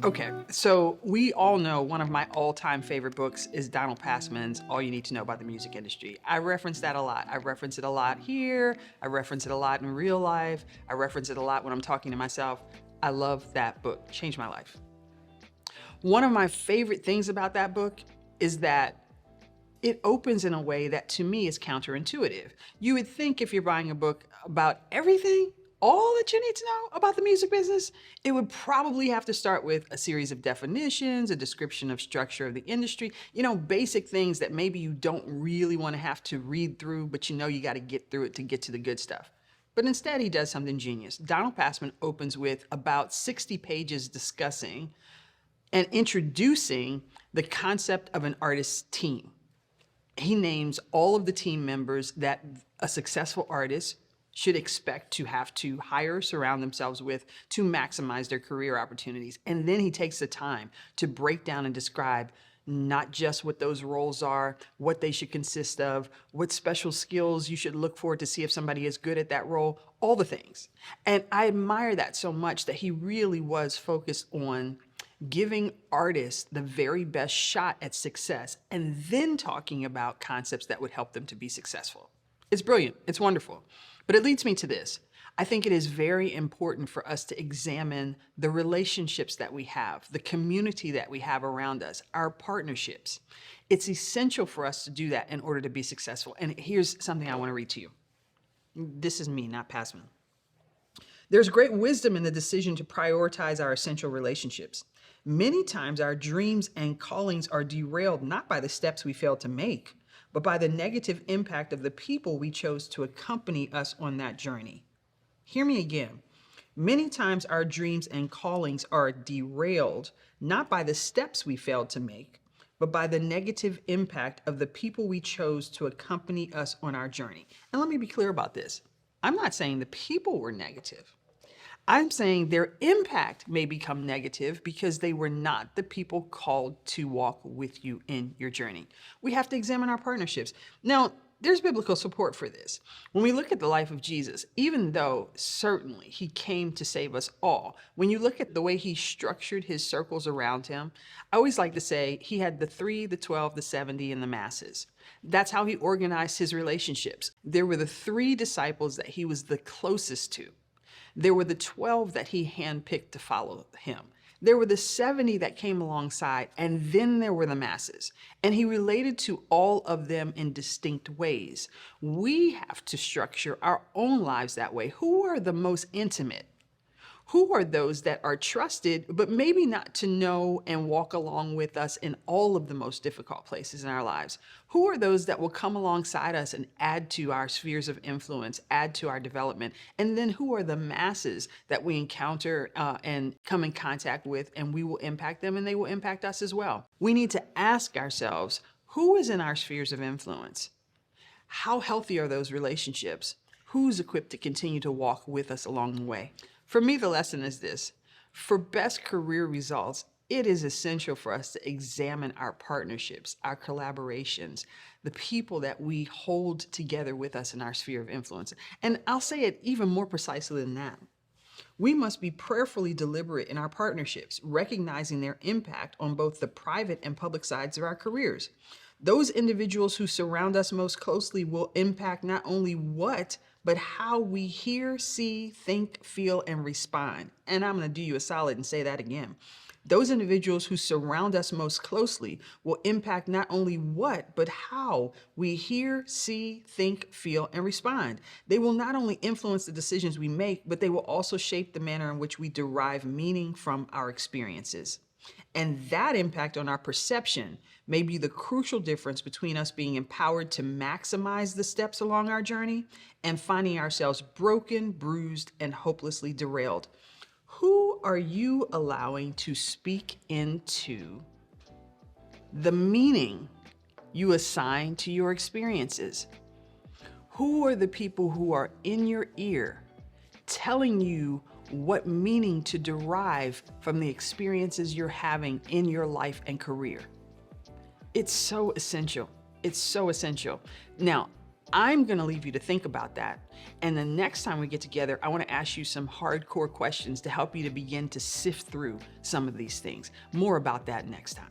Okay, so we all know one of my all-time favorite books is Donald Passman's All You Need to Know About the Music Industry. I reference that a lot. I reference it a lot here. I reference it a lot in real life. I reference it a lot when I'm talking to myself. I love that book. Changed my life. One of my favorite things about that book is that it opens in a way that to me is counterintuitive. You would think if you're buying a book about everything, all that you need to know about the music business, it would probably have to start with a series of definitions, a description of structure of the industry, basic things that maybe you don't really want to have to read through, but you got to get through it to get to the good stuff. But instead, he does something genius. Donald Passman opens with about 60 pages discussing and introducing the concept of an artist's team. He names all of the team members that a successful artist should expect to have to hire, surround themselves with to maximize their career opportunities. And then he takes the time to break down and describe not just what those roles are, what they should consist of, what special skills you should look for to see if somebody is good at that role, all the things. And I admire that so much that he really was focused on giving artists the very best shot at success and then talking about concepts that would help them to be successful. It's brilliant. It's wonderful. But it leads me to this. I think it is very important for us to examine the relationships that we have, the community that we have around us, our partnerships. It's essential for us to do that in order to be successful. And here's something I want to read to you. This is me, not Passman. There's great wisdom in the decision to prioritize our essential relationships. Many times our dreams and callings are derailed not by the steps we failed to make, but by the negative impact of the people we chose to accompany us on that journey. Hear me again. Many times our dreams and callings are derailed not by the steps we failed to make, but by the negative impact of the people we chose to accompany us on our journey. And let me be clear about this. I'm not saying the people were negative. I'm saying their impact may become negative because they were not the people called to walk with you in your journey. We have to examine our partnerships. Now, there's biblical support for this. When we look at the life of Jesus, even though certainly he came to save us all, when you look at the way he structured his circles around him, I always like to say he had the 3, the 12, the 70, and the masses. That's how he organized his relationships. There were the 3 disciples that he was the closest to. There were the 12 that he handpicked to follow him. There were the 70 that came alongside, and then there were the masses. And he related to all of them in distinct ways. We have to structure our own lives that way. Who are the most intimate? Who are those that are trusted, but maybe not to know and walk along with us in all of the most difficult places in our lives? Who are those that will come alongside us and add to our spheres of influence, add to our development? And then who are the masses that we encounter and come in contact with, and we will impact them and they will impact us as well? We need to ask ourselves, who is in our spheres of influence? How healthy are those relationships? Who's equipped to continue to walk with us along the way? For me, the lesson is this. For best career results, it is essential for us to examine our partnerships, our collaborations, the people that we hold together with us in our sphere of influence. And I'll say it even more precisely than that. We must be prayerfully deliberate in our partnerships, recognizing their impact on both the private and public sides of our careers. Those individuals who surround us most closely will impact not only what, but how we hear, see, think, feel, and respond. And I'm going to do you a solid and say that again. Those individuals who surround us most closely will impact not only what, but how we hear, see, think, feel, and respond. They will not only influence the decisions we make, but they will also shape the manner in which we derive meaning from our experiences. And that impact on our perception may be the crucial difference between us being empowered to maximize the steps along our journey and finding ourselves broken, bruised, and hopelessly derailed. Who are you allowing to speak into the meaning you assign to your experiences? Who are the people who are in your ear telling you what meaning to derive from the experiences you're having in your life and career? It's so essential. It's so essential. Now, I'm gonna leave you to think about that. And the next time we get together, I wanna ask you some hardcore questions to help you to begin to sift through some of these things. More about that next time.